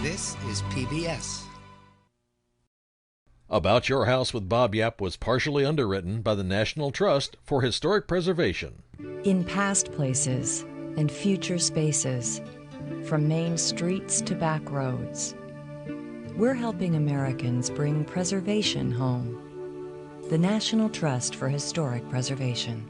This is PBS. About Your House with Bob Yap was partially underwritten by the National Trust for Historic Preservation. In past places and future spaces, from main streets to back roads, we're helping Americans bring preservation home. The National Trust for Historic Preservation.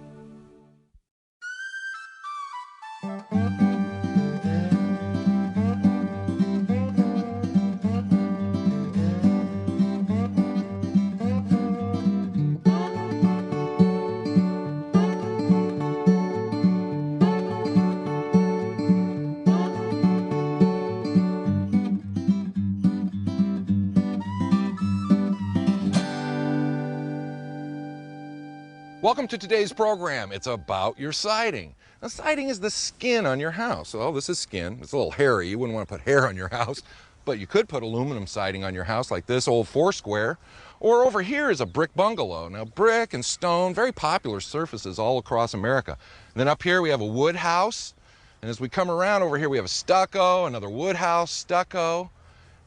Welcome to today's program. It's about your siding. Now, siding is the skin on your house. Oh, this is skin. It's a little hairy. You wouldn't want to put hair on your house, but you could put aluminum siding on your house like this old four-square. Or over here is a brick bungalow. Now, brick and stone, very popular surfaces all across America. And then up here we have a wood house. And as we come around over here, we have a stucco, another wood house, stucco.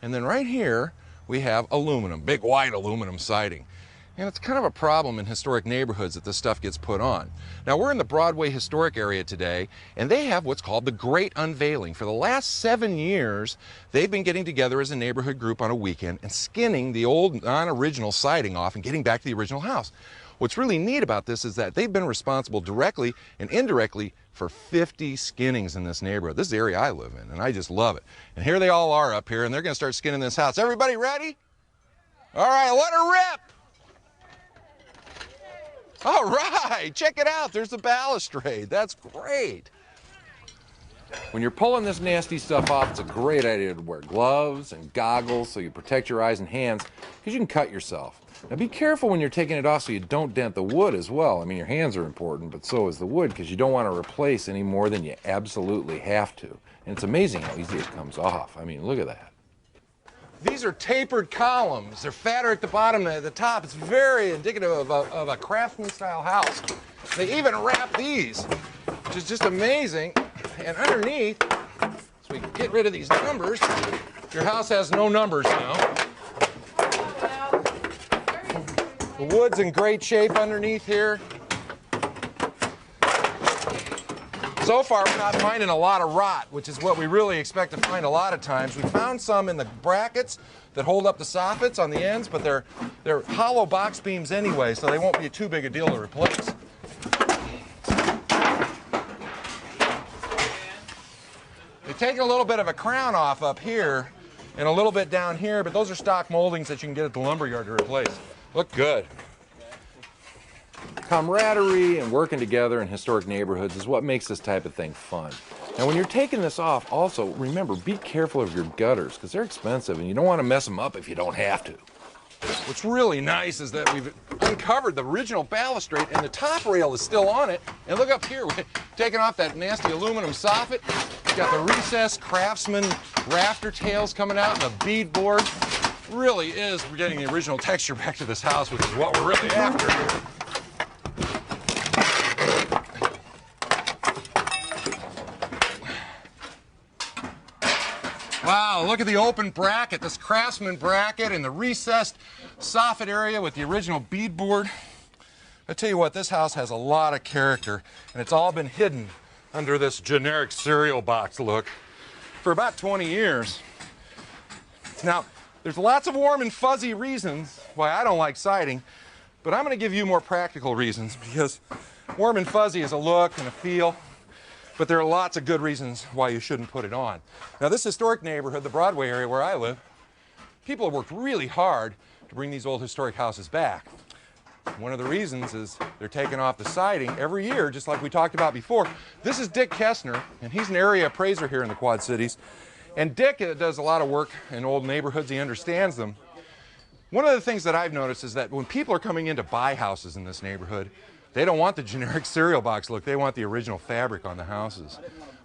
And then right here, we have aluminum, big white aluminum siding. And it's kind of a problem in historic neighborhoods that this stuff gets put on. Now, we're in the Broadway Historic area today, and they have what's called the Great Unveiling. For the last 7 years, they've been getting together as a neighborhood group on a weekend and skinning the old non-original siding off and getting back to the original house. What's really neat about this is that they've been responsible directly and indirectly for 50 skinnings in this neighborhood. This is the area I live in, and I just love it. And here they all are up here, and they're going to start skinning this house. Everybody ready? All right, let her rip! All right, check it out. There's the balustrade. That's great. When you're pulling this nasty stuff off, it's a great idea to wear gloves and goggles so you protect your eyes and hands, because you can cut yourself. Now be careful when you're taking it off so you don't dent the wood as well. I mean, your hands are important, but so is the wood, because you don't want to replace any more than you absolutely have to. And it's amazing how easy it comes off. I mean, look at that. These are tapered columns. They're fatter at the bottom than at the top. It's very indicative of a craftsman-style house. They even wrap these, which is just amazing. And underneath, so we can get rid of these numbers, your house has no numbers now. The wood's in great shape underneath here. So far, we're not finding a lot of rot, which is what we really expect to find a lot of times. We found some in the brackets that hold up the soffits on the ends, but they're hollow box beams anyway, so they won't be too big a deal to replace. They've taken a little bit of a crown off up here and a little bit down here, but those are stock moldings that you can get at the lumberyard to replace. Look good. Camaraderie and working together in historic neighborhoods is what makes this type of thing fun. Now, when you're taking this off, also remember, be careful of your gutters, because they're expensive and you don't want to mess them up if you don't have to. What's really nice is that we've uncovered the original balustrade and the top rail is still on it. And look up here, we're taking off that nasty aluminum soffit. We've got the recessed craftsman rafter tails coming out and the beadboard. Really is, we're getting the original texture back to this house, which is what we're really after. Wow, look at the open bracket, this craftsman bracket and the recessed soffit area with the original beadboard. I tell you what, this house has a lot of character, and it's all been hidden under this generic cereal box look for about 20 years. Now, there's lots of warm and fuzzy reasons why I don't like siding, but I'm going to give you more practical reasons, because warm and fuzzy is a look and a feel. But there are lots of good reasons why you shouldn't put it on. Now, this historic neighborhood, the Broadway area where I live, people have worked really hard to bring these old historic houses back. One of the reasons is they're taking off the siding every year, just like we talked about before. This is Dick Kessner, and he's an area appraiser here in the Quad Cities. And Dick does a lot of work in old neighborhoods. He understands them. One of the things that I've noticed is that when people are coming in to buy houses in this neighborhood, they don't want the generic cereal box look. They want the original fabric on the houses.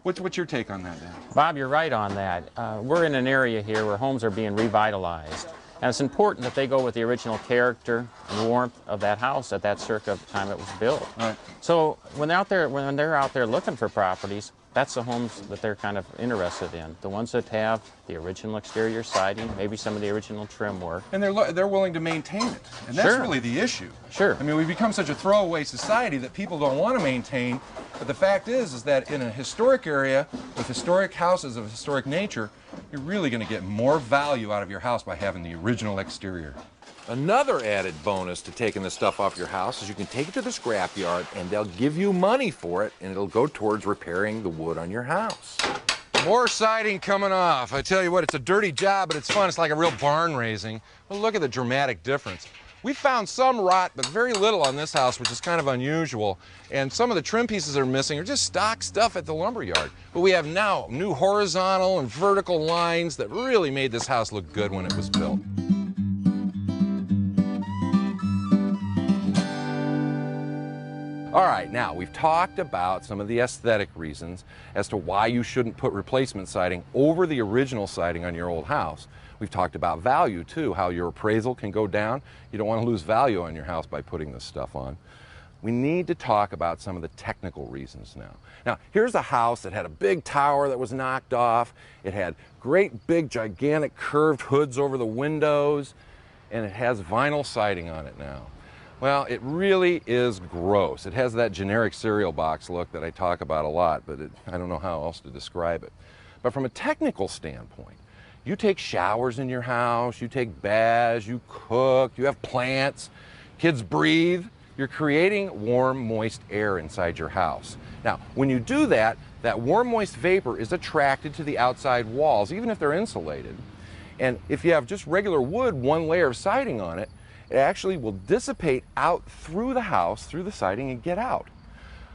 What's your take on that, Dan? Bob, you're right on that. We're in an area here where homes are being revitalized. And it's important that they go with the original character and warmth of that house at that circa time it was built. Right. So when they're out there looking for properties, That's the homes that they're kind of interested in. The ones that have the original exterior siding, maybe some of the original trim work. And they're willing to maintain it. And that's Sure. really the issue. Sure. I mean, we've become such a throwaway society that people don't want to maintain. But the fact is that in a historic area with historic houses of historic nature, you're really going to get more value out of your house by having the original exterior. Another added bonus to taking the stuff off your house is you can take it to the scrapyard and they'll give you money for it, and it'll go towards repairing the wood on your house. More siding coming off. I tell you what, it's a dirty job, but it's fun. It's like a real barn raising. Well, look at the dramatic difference. We found some rot, but very little on this house, which is kind of unusual. And some of the trim pieces that are missing are just stock stuff at the lumber yard. But we have now new horizontal and vertical lines that really made this house look good when it was built. All right, now we've talked about some of the aesthetic reasons as to why you shouldn't put replacement siding over the original siding on your old house. We've talked about value too, how your appraisal can go down. You don't want to lose value on your house by putting this stuff on. We need to talk about some of the technical reasons now. Now, here's a house that had a big tower that was knocked off. It had great big gigantic curved hoods over the windows, and it has vinyl siding on it now. Well, it really is gross. It has that generic cereal box look that I talk about a lot, but I don't know how else to describe it. But from a technical standpoint, you take showers in your house, you take baths, you cook, you have plants, kids breathe. You're creating warm, moist air inside your house. Now, when you do that, that warm, moist vapor is attracted to the outside walls, even if they're insulated. And if you have just regular wood, one layer of siding on it, it actually will dissipate out through the house, through the siding, and get out.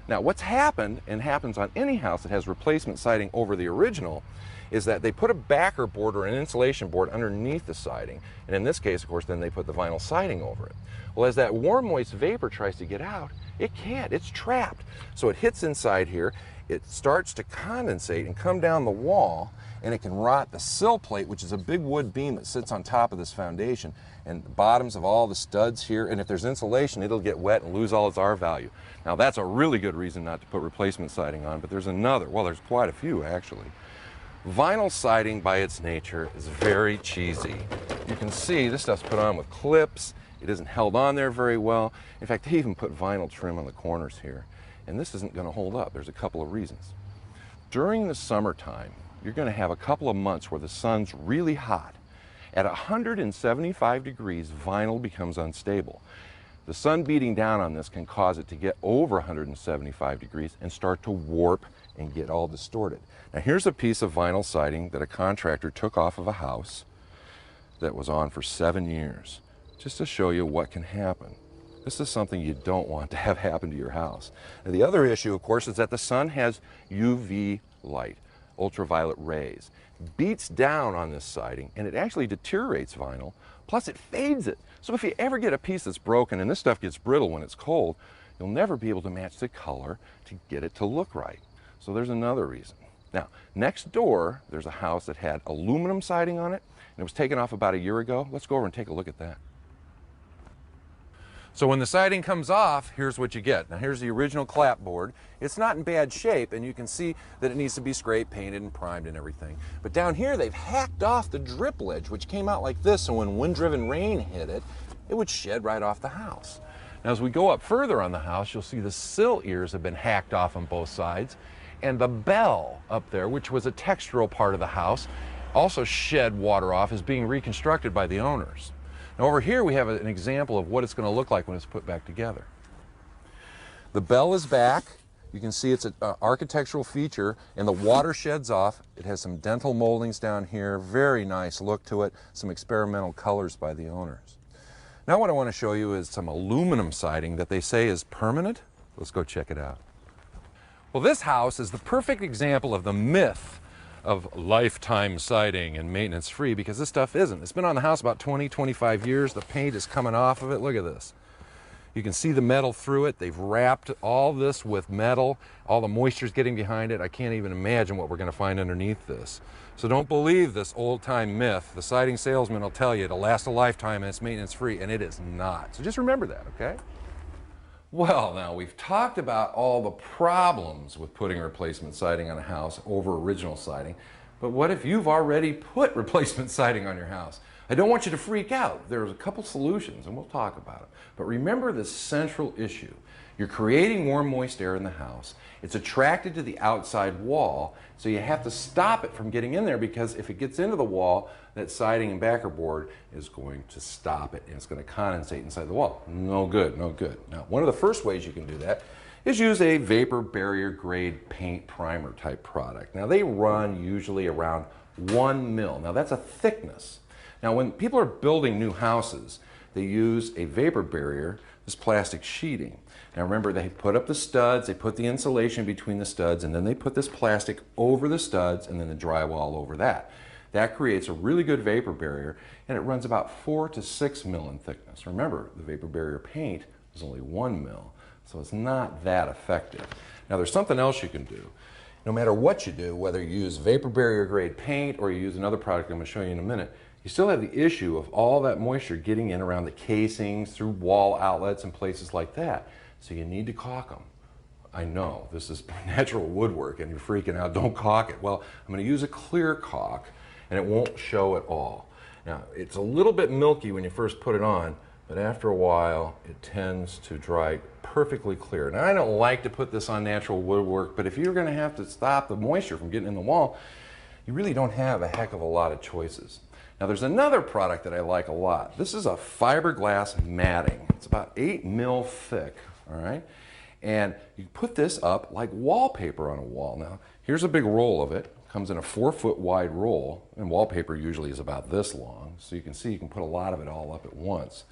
Now, what's happened, and happens on any house that has replacement siding over the original, is that they put a backer board or an insulation board underneath the siding. And in this case, of course, then they put the vinyl siding over it. Well, as that warm, moist vapor tries to get out, it can't. It's trapped. So it hits inside here. It starts to condensate and come down the wall, and it can rot the sill plate, which is a big wood beam that sits on top of this foundation, and the bottoms of all the studs here. And if there's insulation, it'll get wet and lose all its R value. Now, that's a really good reason not to put replacement siding on, but there's another. Well, there's quite a few, actually. Vinyl siding, by its nature, is very cheesy. You can see this stuff's put on with clips. It isn't held on there very well. In fact, they even put vinyl trim on the corners here. And this isn't going to hold up. There's a couple of reasons. During the summertime, you're going to have a couple of months where the sun's really hot. At 175 degrees, vinyl becomes unstable. The sun beating down on this can cause it to get over 175 degrees and start to warp and get all distorted. Now, here's a piece of vinyl siding that a contractor took off of a house that was on for 7 years, just to show you what can happen. This is something you don't want to have happen to your house. Now, the other issue, of course, is that the sun has UV light, ultraviolet rays. It beats down on this siding, and it actually deteriorates vinyl, plus it fades it. So if you ever get a piece that's broken, and this stuff gets brittle when it's cold, you'll never be able to match the color to get it to look right. So there's another reason. Now, next door, there's a house that had aluminum siding on it, and it was taken off about a year ago. Let's go over and take a look at that. So when the siding comes off, here's what you get. Now, here's the original clapboard. It's not in bad shape, and you can see that it needs to be scraped, painted, and primed and everything. But down here, they've hacked off the drip ledge, which came out like this, so when wind-driven rain hit it, it would shed right off the house. Now, as we go up further on the house, you'll see the sill ears have been hacked off on both sides, and the bell up there, which was a textural part of the house, also shed water off, is being reconstructed by the owners. Now, over here we have an example of what it's going to look like when it's put back together. The bell is back. You can see it's an architectural feature, and the water sheds off. It has some dental moldings down here, very nice look to it, some experimental colors by the owners. Now what I want to show you is some aluminum siding that they say is permanent. Let's go check it out. Well, this house is the perfect example of the myth of lifetime siding and maintenance free, because this stuff isn't. It's been on the house about 20, 25 years. The paint is coming off of it. Look at this. You can see the metal through it. They've wrapped all this with metal. All the moisture's getting behind it. I can't even imagine what we're going to find underneath this. So don't believe this old-time myth. The siding salesman will tell you it'll last a lifetime and it's maintenance free, and it is not. So just remember that, okay? Well, now we've talked about all the problems with putting replacement siding on a house over original siding, but what if you've already put replacement siding on your house? I don't want you to freak out. There's a couple solutions and we'll talk about it. But remember this central issue. You're creating warm, moist air in the house. It's attracted to the outside wall, so you have to stop it from getting in there, because if it gets into the wall, that siding and backer board is going to stop it and it's going to condensate inside the wall. No good, no good. Now, one of the first ways you can do that is use a vapor barrier grade paint primer type product. Now, they run usually around 1 mil. Now, that's a thickness. Now, when people are building new houses, they use a vapor barrier, this plastic sheeting. Now remember, they put up the studs, they put the insulation between the studs, and then they put this plastic over the studs and then the drywall over that. That creates a really good vapor barrier, and it runs about 4 to 6 mil in thickness. Remember, the vapor barrier paint is only 1 mil, so it's not that effective. Now there's something else you can do. No matter what you do, whether you use vapor barrier grade paint or you use another product I'm going to show you in a minute, you still have the issue of all that moisture getting in around the casings, through wall outlets and places like that. So you need to caulk them. I know, this is natural woodwork and you're freaking out, don't caulk it. Well, I'm going to use a clear caulk and it won't show at all. Now, it's a little bit milky when you first put it on, but after a while it tends to dry perfectly clear. Now, I don't like to put this on natural woodwork, but if you're going to have to stop the moisture from getting in the wall, you really don't have a heck of a lot of choices. Now, there's another product that I like a lot. This is a fiberglass matting. It's about 8 mil thick, all right? And you put this up like wallpaper on a wall. Now, here's a big roll of it. It comes in a 4-foot wide roll, and wallpaper usually is about this long. So you can see you can put a lot of it all up at once.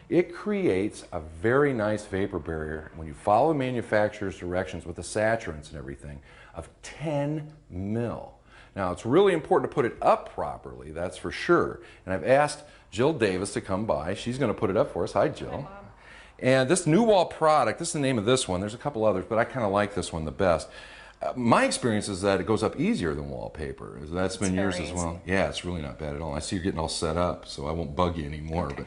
It creates a very nice vapor barrier, when you follow the manufacturer's directions with the saturants and everything, of 10 mil. Now, it's really important to put it up properly, that's for sure. And I've asked Jill Davis to come by. She's going to put it up for us. Hi, Jill. Hi, Mom. And this new wall product, this is the name of this one. There's a couple others, but I kind of like this one the best. My experience is that it goes up easier than wallpaper. That's been yours as well. Yeah, it's really not bad at all. I see you're getting all set up, so I won't bug you anymore. Okay. But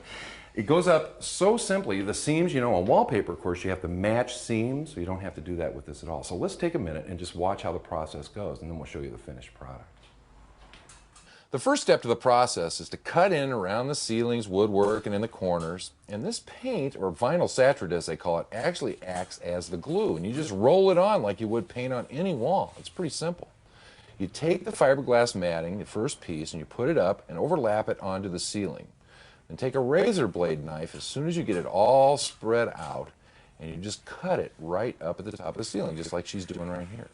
it goes up so simply. The seams, you know, on wallpaper, of course, you have to match seams, so you don't have to do that with this at all. So let's take a minute and just watch how the process goes, and then we'll show you the finished product. The first step to the process is to cut in around the ceilings, woodwork, and in the corners. And this paint, or vinyl saturate as they call it, actually acts as the glue. And you just roll it on like you would paint on any wall. It's pretty simple. You take the fiberglass matting, the first piece, and you put it up and overlap it onto the ceiling. Then take a razor blade knife as soon as you get it all spread out, and you just cut it right up at the top of the ceiling, just like she's doing right here.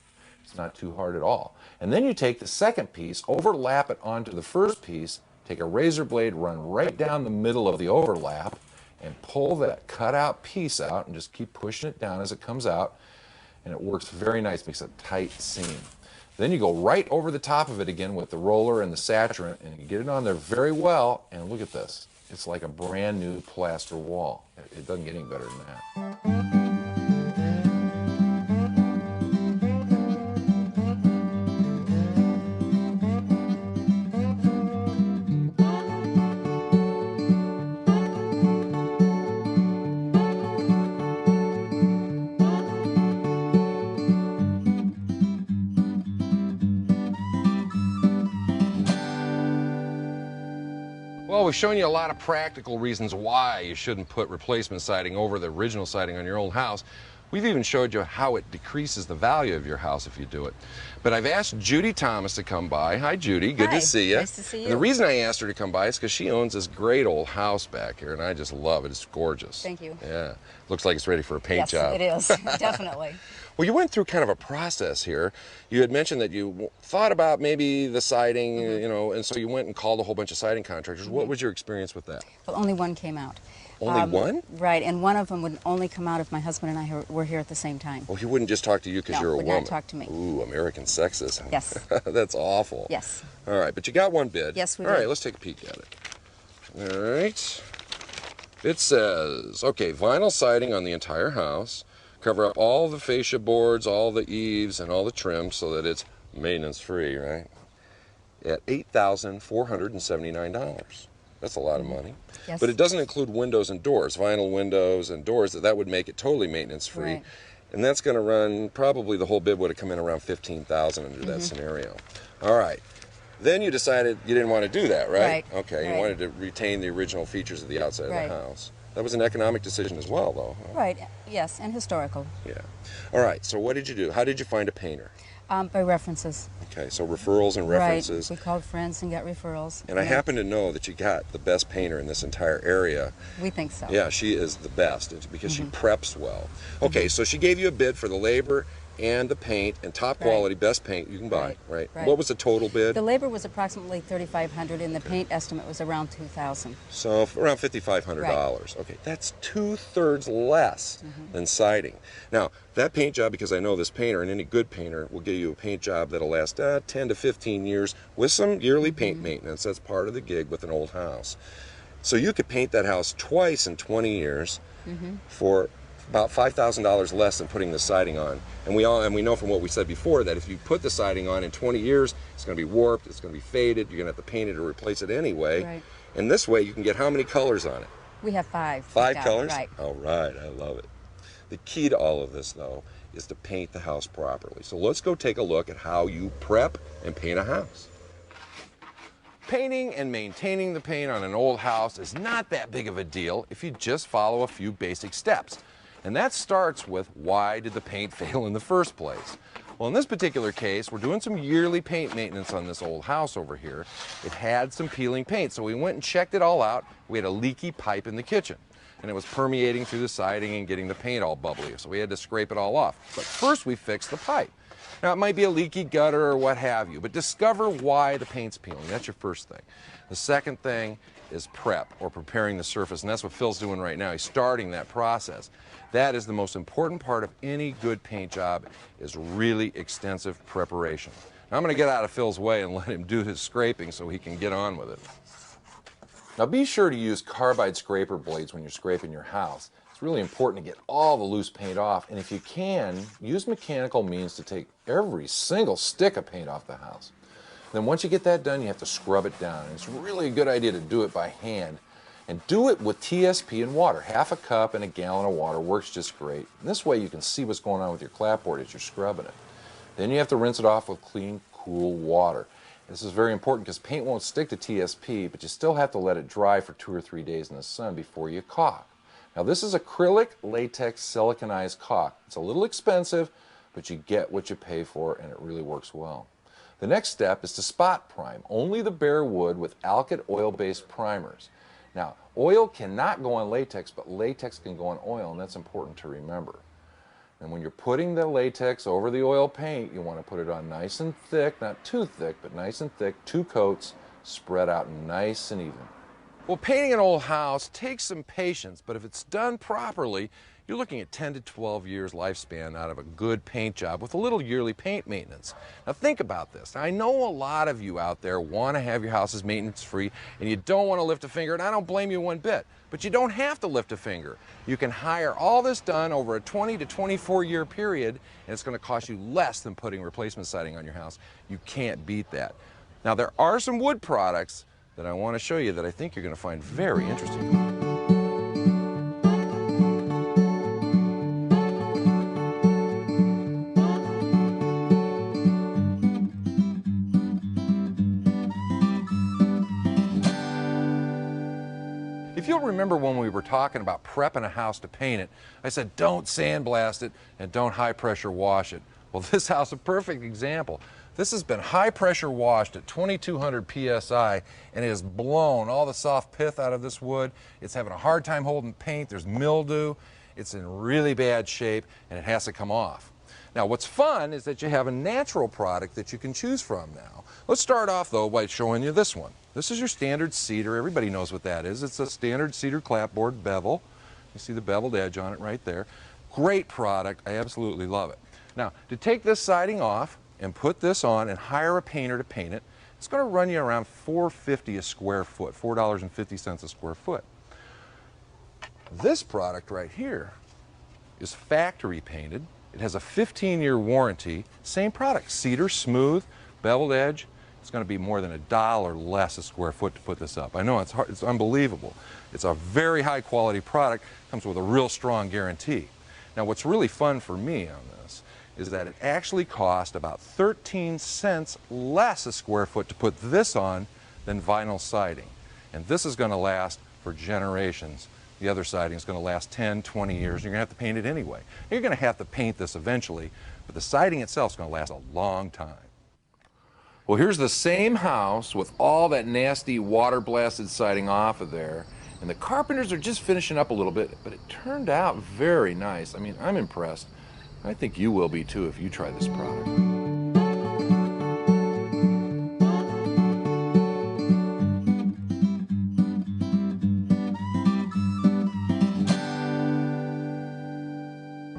It's not too hard at all. And then you take the second piece, overlap it onto the first piece, take a razor blade, run right down the middle of the overlap, and pull that cut out piece out and just keep pushing it down as it comes out. And it works very nice, makes a tight seam. Then you go right over the top of it again with the roller and the saturant, and you get it on there very well, and look at this. It's like a brand new plaster wall. It doesn't get any better than that. Well, we've shown you a lot of practical reasons why you shouldn't put replacement siding over the original siding on your old house. We've even showed you how it decreases the value of your house if you do it. But I've asked Judy Thomas to come by. Hi, Judy. Good to see you. Nice to see you. And the reason I asked her to come by is because she owns this great old house back here, and I just love it. It's gorgeous. Thank you. Yeah. Looks like it's ready for a paint job. Yes, it is. Definitely. Well, you went through kind of a process here. You had mentioned that you thought about maybe the siding, you know, and so you went and called a whole bunch of siding contractors. What was your experience with that? Well, only one came out. Only one? Right, and one of them would only come out if my husband and I were here at the same time. Well, he wouldn't just talk to you because you're a woman. No, would not talk to me. Ooh, American sexism. Yes. That's awful. Yes. All right, but you got one bid. Yes, we did. All right, let's take a peek at it. All right. It says, okay, vinyl siding on the entire house. Cover up all the fascia boards, all the eaves, and all the trim so that it's maintenance-free, right? At $8,479. That's a lot of money. Yes. But it doesn't include windows and doors, vinyl windows and doors. That would make it totally maintenance-free. Right. And that's going to run, probably the whole bid would have come in around $15,000 under that scenario. All right. Then you decided you didn't want to do that, right? Right. Okay, you Right. wanted to retain the original features of the outside Right. of the house. That was an economic decision as well, though. Huh? Right, yes, and historical. Yeah. All right, so what did you do? How did you find a painter? By references. Okay, so referrals and references. Right, we called friends and got referrals. And I happen to know that you got the best painter in this entire area. We think so. Yeah, she is the best because she preps well. Okay, so she gave you a bid for the labor and the paint and top quality, best paint you can buy, right? Right. What was the total bid? The labor was approximately $3,500 and the paint estimate was around $2,000. So around $5,500. Okay, that's 2/3 less than siding. Now, that paint job, because I know this painter, and any good painter will give you a paint job that'll last 10 to 15 years with some yearly paint maintenance. That's part of the gig with an old house. So you could paint that house twice in 20 years for about $5,000 less than putting the siding on. And we know from what we said before that if you put the siding on in 20 years, it's going to be warped, it's going to be faded, you're going to have to paint it or replace it anyway. Right. And this way you can get how many colors on it? We have 5. 5 Yeah, colors? Right. All right, I love it. The key to all of this, though, is to paint the house properly. So let's go take a look at how you prep and paint a house. Painting and maintaining the paint on an old house is not that big of a deal if you just follow a few basic steps. And that starts with, why did the paint fail in the first place? Well, in this particular case, we're doing some yearly paint maintenance on this old house over here. It had some peeling paint, so we went and checked it all out. We had a leaky pipe in the kitchen, and it was permeating through the siding and getting the paint all bubbly, so we had to scrape it all off. But first we fixed the pipe. Now, it might be a leaky gutter or what have you, but discover why the paint's peeling. That's your first thing. The second thing is prep, or preparing the surface, and that's what Phil's doing right now. He's starting that process. That is the most important part of any good paint job, is really extensive preparation. Now, I'm going to get out of Phil's way and let him do his scraping so he can get on with it. Now, be sure to use carbide scraper blades when you're scraping your house. It's really important to get all the loose paint off, and if you can, use mechanical means to take every single stick of paint off the house. Then once you get that done, you have to scrub it down. And it's really a good idea to do it by hand. And do it with TSP and water. Half a cup and a gallon of water works just great. And this way you can see what's going on with your clapboard as you're scrubbing it. Then you have to rinse it off with clean, cool water. This is very important because paint won't stick to TSP, but you still have to let it dry for 2 or 3 days in the sun before you caulk. Now, this is acrylic latex siliconized caulk. It's a little expensive, but you get what you pay for, and it really works well. The next step is to spot prime, only the bare wood with alkyd oil-based primers. Now, oil cannot go on latex, but latex can go on oil, and that's important to remember. And when you're putting the latex over the oil paint, you want to put it on nice and thick, not too thick, but nice and thick, 2 coats, spread out nice and even. Well, painting an old house takes some patience, but if it's done properly, you're looking at 10 to 12 years lifespan out of a good paint job with a little yearly paint maintenance. Now think about this. I know a lot of you out there want to have your houses maintenance free and you don't want to lift a finger, and I don't blame you one bit, but you don't have to lift a finger. You can hire all this done over a 20 to 24 year period, and it's going to cost you less than putting replacement siding on your house. You can't beat that. Now there are some wood products that I want to show you that I think you're going to find very interesting. If you'll remember when we were talking about prepping a house to paint it, I said don't sandblast it and don't high pressure wash it. Well, this house is a perfect example. This has been high pressure washed at 2200 psi, and it has blown all the soft pith out of this wood. It's having a hard time holding paint. There's mildew. It's in really bad shape, and it has to come off. Now, what's fun is that you have a natural product that you can choose from now. Let's start off, though, by showing you this one. This is your standard cedar. Everybody knows what that is. It's a standard cedar clapboard bevel. You see the beveled edge on it right there. Great product. I absolutely love it. Now, to take this siding off and put this on and hire a painter to paint it, it's going to run you around $4.50 a square foot, $4.50 a square foot. This product right here is factory painted. It has a 15-year warranty. Same product, cedar, smooth, beveled edge. it's going to be more than $1 less a square foot to put this up. I know it's hard, it's unbelievable. It's a very high quality product, comes with a real strong guarantee. Now what's really fun for me on this is that it actually cost about 13 cents less a square foot to put this on than vinyl siding. And this is going to last for generations. The other siding is going to last 10, 20 years. You're going to have to paint it anyway. You're going to have to paint this eventually, but the siding itself is going to last a long time. Well, here's the same house with all that nasty water-blasted siding off of there, and the carpenters are just finishing up a little bit, but it turned out very nice. I mean, I'm impressed. I think you will be too if you try this product.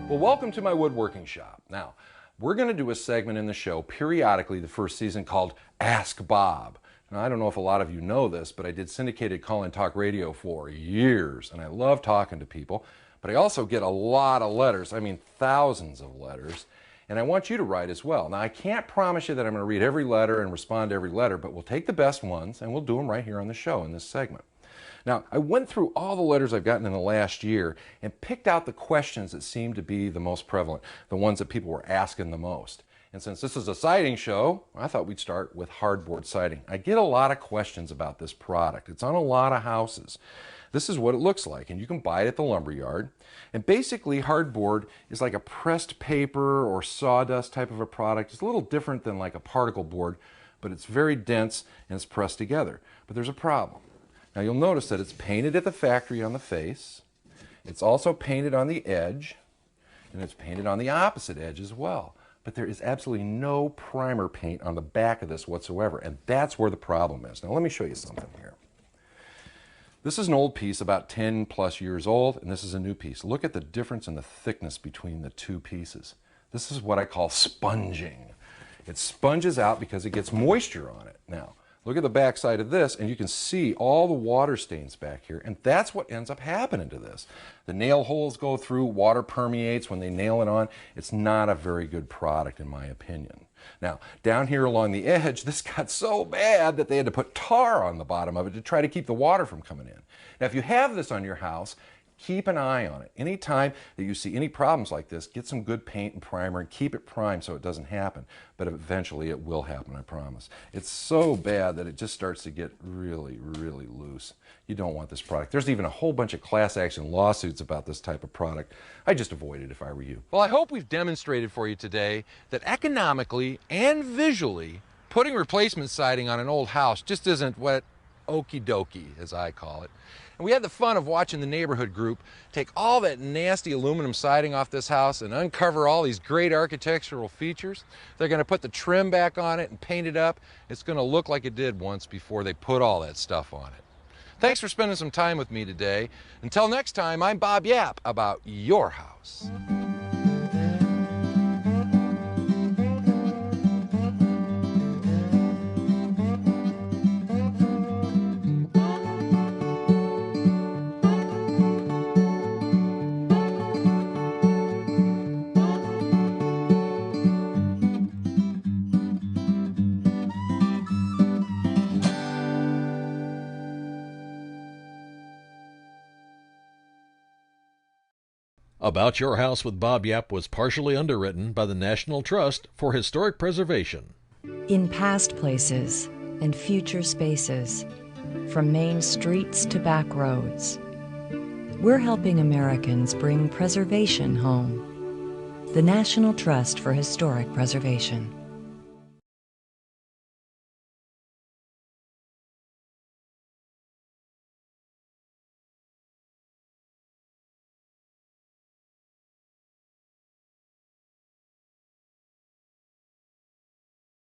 Well, welcome to my woodworking shop. Now, we're going to do a segment in the show periodically the first season called Ask Bob. Now, I don't know if a lot of you know this, but I did syndicated call-in talk radio for years, and I love talking to people, but I also get a lot of letters, I mean thousands of letters, and I want you to write as well. Now, I can't promise you that I'm going to read every letter and respond to every letter, but we'll take the best ones, and we'll do them right here on the show in this segment. Now, I went through all the letters I've gotten in the last year and picked out the questions that seemed to be the most prevalent, the ones that people were asking the most. And since this is a siding show, I thought we'd start with hardboard siding. I get a lot of questions about this product. It's on a lot of houses. This is what it looks like, and you can buy it at the lumberyard. And basically, hardboard is like a pressed paper or sawdust type of a product. It's a little different than like a particle board, but it's very dense and it's pressed together. But there's a problem. Now you'll notice that it's painted at the factory on the face, it's also painted on the edge, and it's painted on the opposite edge as well. But there is absolutely no primer paint on the back of this whatsoever, and that's where the problem is. Now let me show you something here. This is an old piece, about 10 plus years old, and this is a new piece. Look at the difference in the thickness between the two pieces. This is what I call sponging. It sponges out because it gets moisture on it. Now, look at the back side of this, and you can see all the water stains back here, and that's what ends up happening to this. The nail holes go through, water permeates when they nail it on. It's not a very good product, in my opinion. Now, down here along the edge, this got so bad that they had to put tar on the bottom of it to try to keep the water from coming in. Now, if you have this on your house, keep an eye on it. Anytime that you see any problems like this, get some good paint and primer and keep it primed so it doesn't happen. But eventually it will happen, I promise. It's so bad that it just starts to get really, really loose. You don't want this product. There's even a whole bunch of class action lawsuits about this type of product. I just avoid it if I were you. Well, I hope we've demonstrated for you today that economically and visually, putting replacement siding on an old house just isn't what okie dokie, as I call it. And we had the fun of watching the neighborhood group take all that nasty aluminum siding off this house and uncover all these great architectural features. They're going to put the trim back on it and paint it up. It's going to look like it did once before they put all that stuff on it. Thanks for spending some time with me today. Until next time, I'm Bob Yap about your house. About Your House with Bob Yap was partially underwritten by the National Trust for Historic Preservation. In past places and future spaces, from main streets to back roads, we're helping Americans bring preservation home. The National Trust for Historic Preservation.